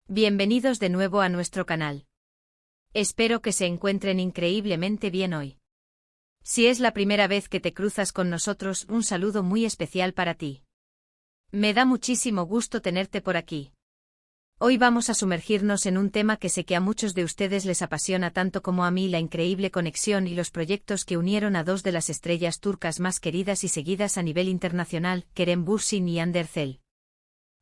Bienvenidos de nuevo a nuestro canal. Espero que se encuentren increíblemente bien hoy. Si es la primera vez que te cruzas con nosotros, un saludo muy especial para ti. Me da muchísimo gusto tenerte por aquí. Hoy vamos a sumergirnos en un tema que sé que a muchos de ustedes les apasiona tanto como a mí: la increíble conexión y los proyectos que unieron a dos de las estrellas turcas más queridas y seguidas a nivel internacional, Kerem Bürsin y Hande Erçel.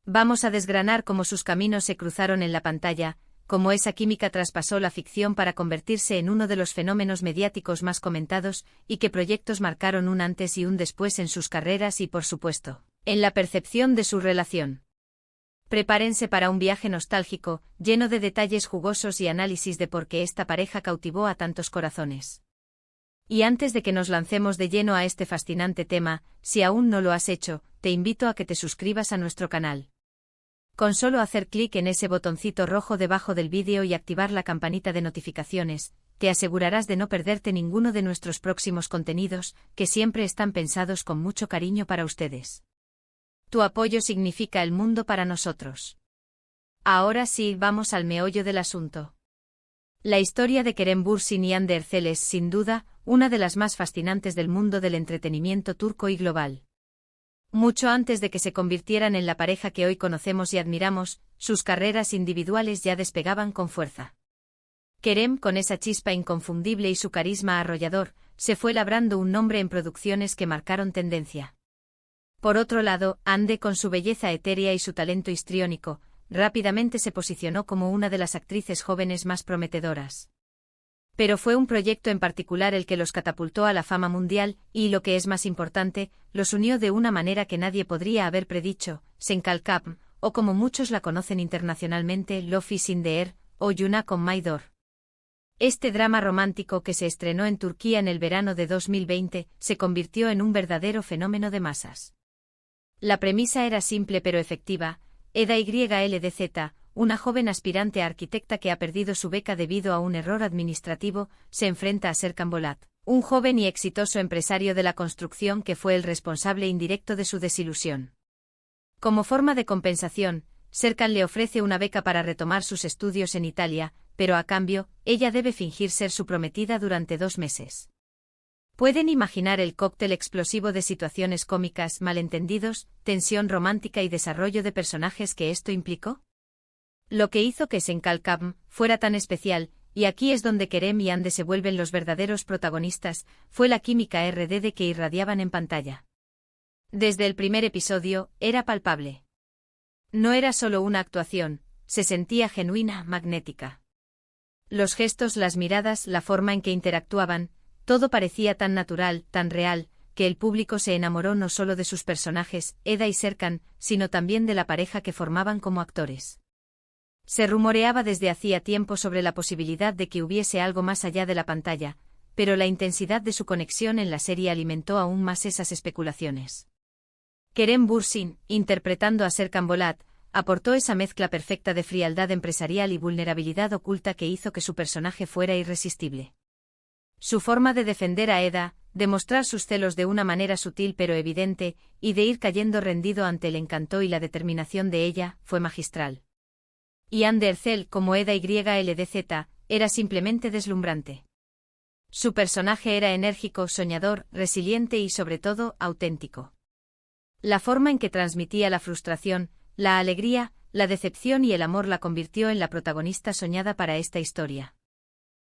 Vamos a desgranar cómo sus caminos se cruzaron en la pantalla, cómo esa química traspasó la ficción para convertirse en uno de los fenómenos mediáticos más comentados, y qué proyectos marcaron un antes y un después en sus carreras y, por supuesto, en la percepción de su relación. Prepárense para un viaje nostálgico, lleno de detalles jugosos y análisis de por qué esta pareja cautivó a tantos corazones. Y antes de que nos lancemos de lleno a este fascinante tema, si aún no lo has hecho, te invito a que te suscribas a nuestro canal. Con solo hacer clic en ese botoncito rojo debajo del vídeo y activar la campanita de notificaciones, te asegurarás de no perderte ninguno de nuestros próximos contenidos, que siempre están pensados con mucho cariño para ustedes. Tu apoyo significa el mundo para nosotros. Ahora sí, vamos al meollo del asunto. La historia de Kerem Bürsin y Hande Erçel es, sin duda, una de las más fascinantes del mundo del entretenimiento turco y global. Mucho antes de que se convirtieran en la pareja que hoy conocemos y admiramos, sus carreras individuales ya despegaban con fuerza. Kerem, con esa chispa inconfundible y su carisma arrollador, se fue labrando un nombre en producciones que marcaron tendencia. Por otro lado, Hande, con su belleza etérea y su talento histriónico, rápidamente se posicionó como una de las actrices jóvenes más prometedoras. Pero fue un proyecto en particular el que los catapultó a la fama mundial y, lo que es más importante, los unió de una manera que nadie podría haber predicho: Senkalkapm, o como muchos la conocen internacionalmente, Lofi Sindeer, o Yuna con Maydor. Este drama romántico, que se estrenó en Turquía en el verano de 2020, se convirtió en un verdadero fenómeno de masas. La premisa era simple pero efectiva: Eda YLDZ, una joven aspirante a arquitecta que ha perdido su beca debido a un error administrativo, se enfrenta a Serkan Bolat, un joven y exitoso empresario de la construcción que fue el responsable indirecto de su desilusión. Como forma de compensación, Serkan le ofrece una beca para retomar sus estudios en Italia, pero a cambio, ella debe fingir ser su prometida durante 2 meses. ¿Pueden imaginar el cóctel explosivo de situaciones cómicas, malentendidos, tensión romántica y desarrollo de personajes que esto implicó? Lo que hizo que Senkalkapm fuera tan especial, y aquí es donde Kerem y Hande se vuelven los verdaderos protagonistas, fue la química RD que irradiaban en pantalla. Desde el primer episodio, era palpable. No era solo una actuación, se sentía genuina, magnética. Los gestos, las miradas, la forma en que interactuaban, todo parecía tan natural, tan real, que el público se enamoró no solo de sus personajes, Eda y Serkan, sino también de la pareja que formaban como actores. Se rumoreaba desde hacía tiempo sobre la posibilidad de que hubiese algo más allá de la pantalla, pero la intensidad de su conexión en la serie alimentó aún más esas especulaciones. Kerem Bürsin, interpretando a Serkan Bolat, aportó esa mezcla perfecta de frialdad empresarial y vulnerabilidad oculta que hizo que su personaje fuera irresistible. Su forma de defender a Eda, de mostrar sus celos de una manera sutil pero evidente, y de ir cayendo rendido ante el encanto y la determinación de ella, fue magistral. Y Hande Erçel, como Eda YLDZ, era simplemente deslumbrante. Su personaje era enérgico, soñador, resiliente y, sobre todo, auténtico. La forma en que transmitía la frustración, la alegría, la decepción y el amor la convirtió en la protagonista soñada para esta historia.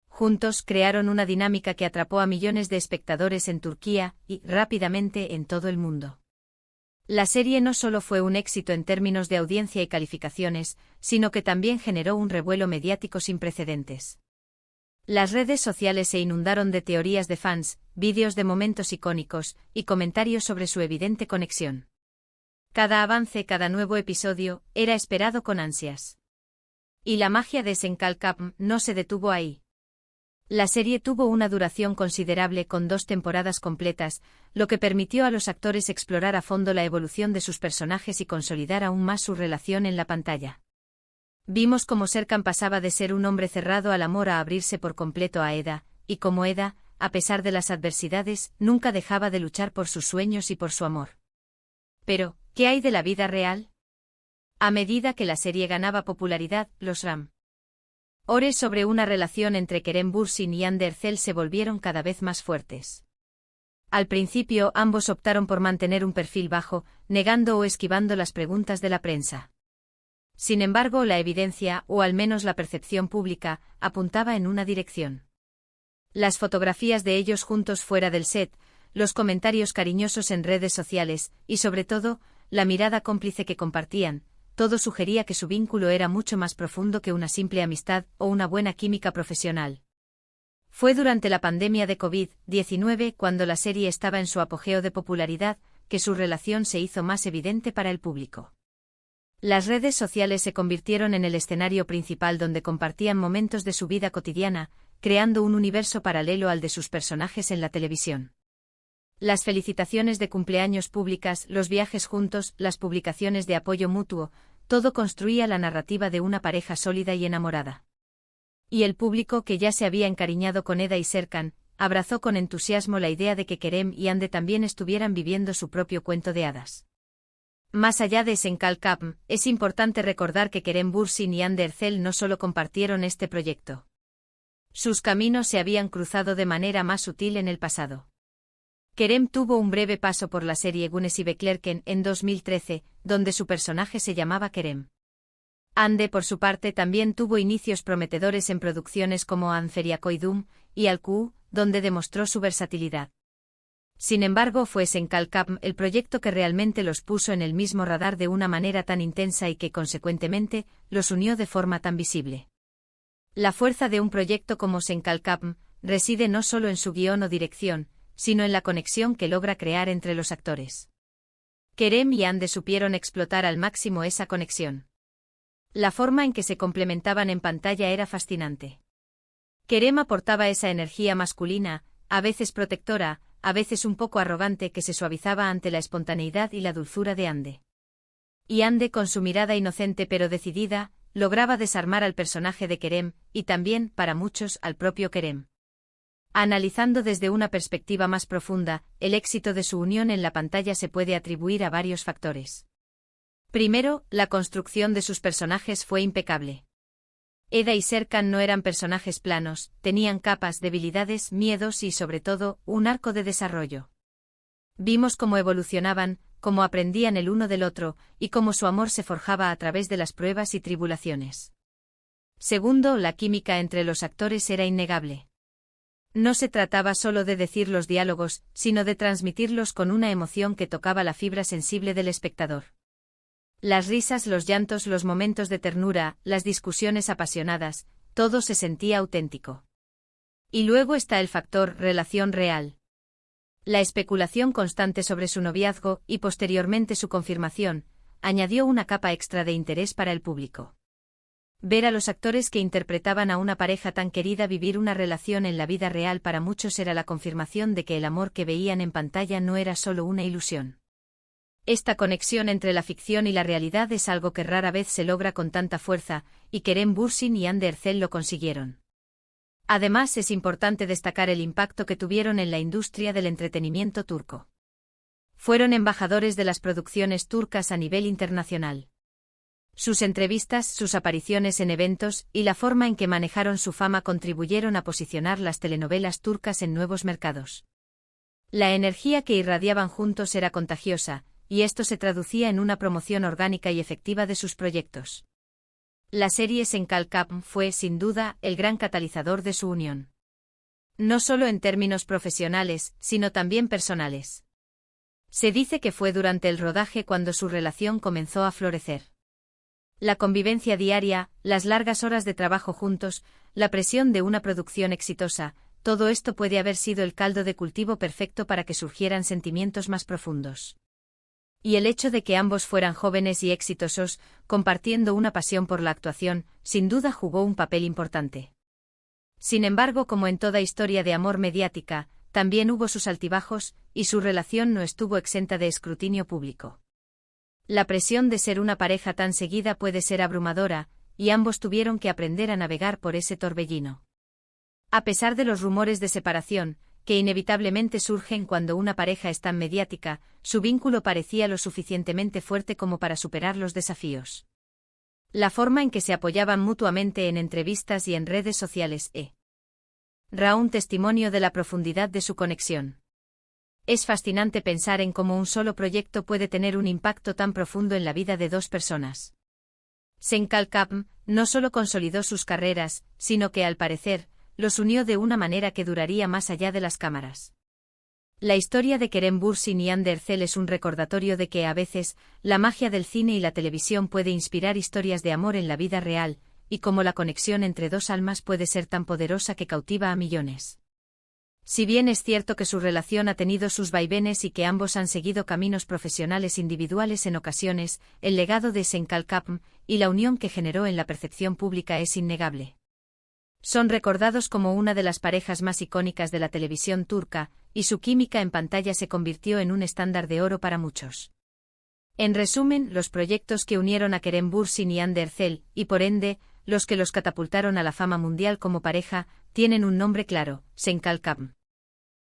Juntos crearon una dinámica que atrapó a millones de espectadores en Turquía y, rápidamente, en todo el mundo. La serie no solo fue un éxito en términos de audiencia y calificaciones, sino que también generó un revuelo mediático sin precedentes. Las redes sociales se inundaron de teorías de fans, vídeos de momentos icónicos, y comentarios sobre su evidente conexión. Cada avance, cada nuevo episodio, era esperado con ansias. Y la magia de Senkalkapm no se detuvo ahí. La serie tuvo una duración considerable con 2 temporadas completas, lo que permitió a los actores explorar a fondo la evolución de sus personajes y consolidar aún más su relación en la pantalla. Vimos cómo Serkan pasaba de ser un hombre cerrado al amor a abrirse por completo a Eda, y cómo Eda, a pesar de las adversidades, nunca dejaba de luchar por sus sueños y por su amor. Pero, ¿qué hay de la vida real? A medida que la serie ganaba popularidad, los rumores sobre una relación entre Kerem Bürsin y Hande Erçel se volvieron cada vez más fuertes. Al principio ambos optaron por mantener un perfil bajo, negando o esquivando las preguntas de la prensa. Sin embargo, la evidencia, o al menos la percepción pública, apuntaba en una dirección. Las fotografías de ellos juntos fuera del set, los comentarios cariñosos en redes sociales, y sobre todo, la mirada cómplice que compartían, todo sugería que su vínculo era mucho más profundo que una simple amistad o una buena química profesional. Fue durante la pandemia de COVID-19, cuando la serie estaba en su apogeo de popularidad, que su relación se hizo más evidente para el público. Las redes sociales se convirtieron en el escenario principal donde compartían momentos de su vida cotidiana, creando un universo paralelo al de sus personajes en la televisión. Las felicitaciones de cumpleaños públicas, los viajes juntos, las publicaciones de apoyo mutuo, todo construía la narrativa de una pareja sólida y enamorada. Y el público, que ya se había encariñado con Eda y Serkan, abrazó con entusiasmo la idea de que Kerem y Hande también estuvieran viviendo su propio cuento de hadas. Más allá de Senkalkapm, es importante recordar que Kerem Bürsin y Hande Erçel no solo compartieron este proyecto. Sus caminos se habían cruzado de manera más sutil en el pasado. Kerem tuvo un breve paso por la serie Güneş y Beklerken en 2013, donde su personaje se llamaba Kerem. Hande, por su parte, también tuvo inicios prometedores en producciones como Anferia Koydum y Alku, donde demostró su versatilidad. Sin embargo, fue Senkalkapm el proyecto que realmente los puso en el mismo radar de una manera tan intensa y que, consecuentemente, los unió de forma tan visible. La fuerza de un proyecto como Senkalkapm reside no solo en su guión o dirección, sino en la conexión que logra crear entre los actores. Kerem y Hande supieron explotar al máximo esa conexión. La forma en que se complementaban en pantalla era fascinante. Kerem aportaba esa energía masculina, a veces protectora, a veces un poco arrogante, que se suavizaba ante la espontaneidad y la dulzura de Hande. Y Hande, con su mirada inocente pero decidida, lograba desarmar al personaje de Kerem, y también, para muchos, al propio Kerem. Analizando desde una perspectiva más profunda, el éxito de su unión en la pantalla se puede atribuir a varios factores. Primero, la construcción de sus personajes fue impecable. Eda y Serkan no eran personajes planos, tenían capas, debilidades, miedos y, sobre todo, un arco de desarrollo. Vimos cómo evolucionaban, cómo aprendían el uno del otro, y cómo su amor se forjaba a través de las pruebas y tribulaciones. Segundo, la química entre los actores era innegable. No se trataba solo de decir los diálogos, sino de transmitirlos con una emoción que tocaba la fibra sensible del espectador. Las risas, los llantos, los momentos de ternura, las discusiones apasionadas, todo se sentía auténtico. Y luego está el factor relación real. La especulación constante sobre su noviazgo, y posteriormente su confirmación, añadió una capa extra de interés para el público. Ver a los actores que interpretaban a una pareja tan querida vivir una relación en la vida real para muchos era la confirmación de que el amor que veían en pantalla no era solo una ilusión. Esta conexión entre la ficción y la realidad es algo que rara vez se logra con tanta fuerza, y Kerem Bürsin y Hande Erçel lo consiguieron. Además, es importante destacar el impacto que tuvieron en la industria del entretenimiento turco. Fueron embajadores de las producciones turcas a nivel internacional. Sus entrevistas, sus apariciones en eventos, y la forma en que manejaron su fama contribuyeron a posicionar las telenovelas turcas en nuevos mercados. La energía que irradiaban juntos era contagiosa, y esto se traducía en una promoción orgánica y efectiva de sus proyectos. La serie Senkalkapm fue, sin duda, el gran catalizador de su unión. No solo en términos profesionales, sino también personales. Se dice que fue durante el rodaje cuando su relación comenzó a florecer. La convivencia diaria, las largas horas de trabajo juntos, la presión de una producción exitosa, todo esto puede haber sido el caldo de cultivo perfecto para que surgieran sentimientos más profundos. Y el hecho de que ambos fueran jóvenes y exitosos, compartiendo una pasión por la actuación, sin duda jugó un papel importante. Sin embargo, como en toda historia de amor mediática, también hubo sus altibajos, y su relación no estuvo exenta de escrutinio público. La presión de ser una pareja tan seguida puede ser abrumadora, y ambos tuvieron que aprender a navegar por ese torbellino. A pesar de los rumores de separación, que inevitablemente surgen cuando una pareja es tan mediática, su vínculo parecía lo suficientemente fuerte como para superar los desafíos. La forma en que se apoyaban mutuamente en entrevistas y en redes sociales ra un testimonio de la profundidad de su conexión. Es fascinante pensar en cómo un solo proyecto puede tener un impacto tan profundo en la vida de dos personas. Senkalkam no solo consolidó sus carreras, sino que, al parecer, los unió de una manera que duraría más allá de las cámaras. La historia de Kerem Bürsin y Hande Erçel es un recordatorio de que, a veces, la magia del cine y la televisión puede inspirar historias de amor en la vida real, y cómo la conexión entre dos almas puede ser tan poderosa que cautiva a millones. Si bien es cierto que su relación ha tenido sus vaivenes y que ambos han seguido caminos profesionales individuales en ocasiones, el legado de Senkalkam y la unión que generó en la percepción pública es innegable. Son recordados como una de las parejas más icónicas de la televisión turca, y su química en pantalla se convirtió en un estándar de oro para muchos. En resumen, los proyectos que unieron a Kerem Bürsin y Hande Erçel, y por ende, los que los catapultaron a la fama mundial como pareja, tienen un nombre claro: Senkalkam.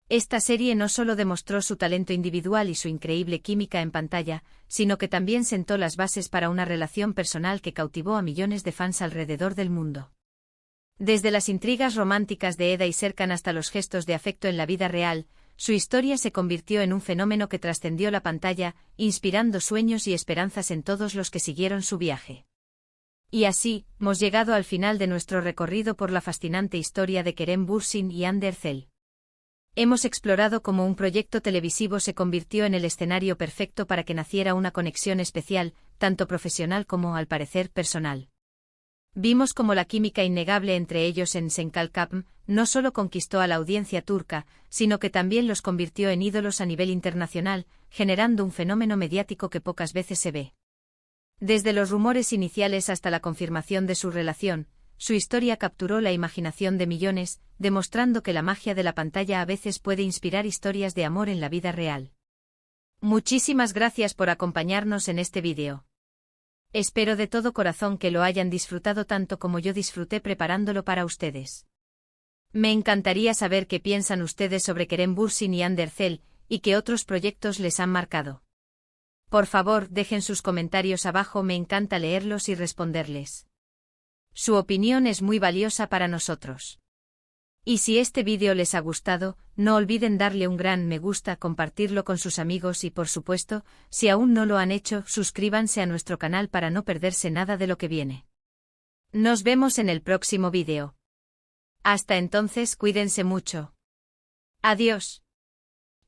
Esta serie no solo demostró su talento individual y su increíble química en pantalla, sino que también sentó las bases para una relación personal que cautivó a millones de fans alrededor del mundo. Desde las intrigas románticas de Eda y Serkan hasta los gestos de afecto en la vida real, su historia se convirtió en un fenómeno que trascendió la pantalla, inspirando sueños y esperanzas en todos los que siguieron su viaje. Y así, hemos llegado al final de nuestro recorrido por la fascinante historia de Kerem Bürsin y Hande Erçel. Hemos explorado cómo un proyecto televisivo se convirtió en el escenario perfecto para que naciera una conexión especial, tanto profesional como, al parecer, personal. Vimos cómo la química innegable entre ellos en Senkalkam no solo conquistó a la audiencia turca, sino que también los convirtió en ídolos a nivel internacional, generando un fenómeno mediático que pocas veces se ve. Desde los rumores iniciales hasta la confirmación de su relación, su historia capturó la imaginación de millones, demostrando que la magia de la pantalla a veces puede inspirar historias de amor en la vida real. Muchísimas gracias por acompañarnos en este vídeo. Espero de todo corazón que lo hayan disfrutado tanto como yo disfruté preparándolo para ustedes. Me encantaría saber qué piensan ustedes sobre Kerem Bürsin y Hande Erçel, y qué otros proyectos les han marcado. Por favor, dejen sus comentarios abajo, me encanta leerlos y responderles. Su opinión es muy valiosa para nosotros. Y si este vídeo les ha gustado, no olviden darle un gran me gusta, compartirlo con sus amigos y, por supuesto, si aún no lo han hecho, suscríbanse a nuestro canal para no perderse nada de lo que viene. Nos vemos en el próximo vídeo. Hasta entonces, cuídense mucho. Adiós.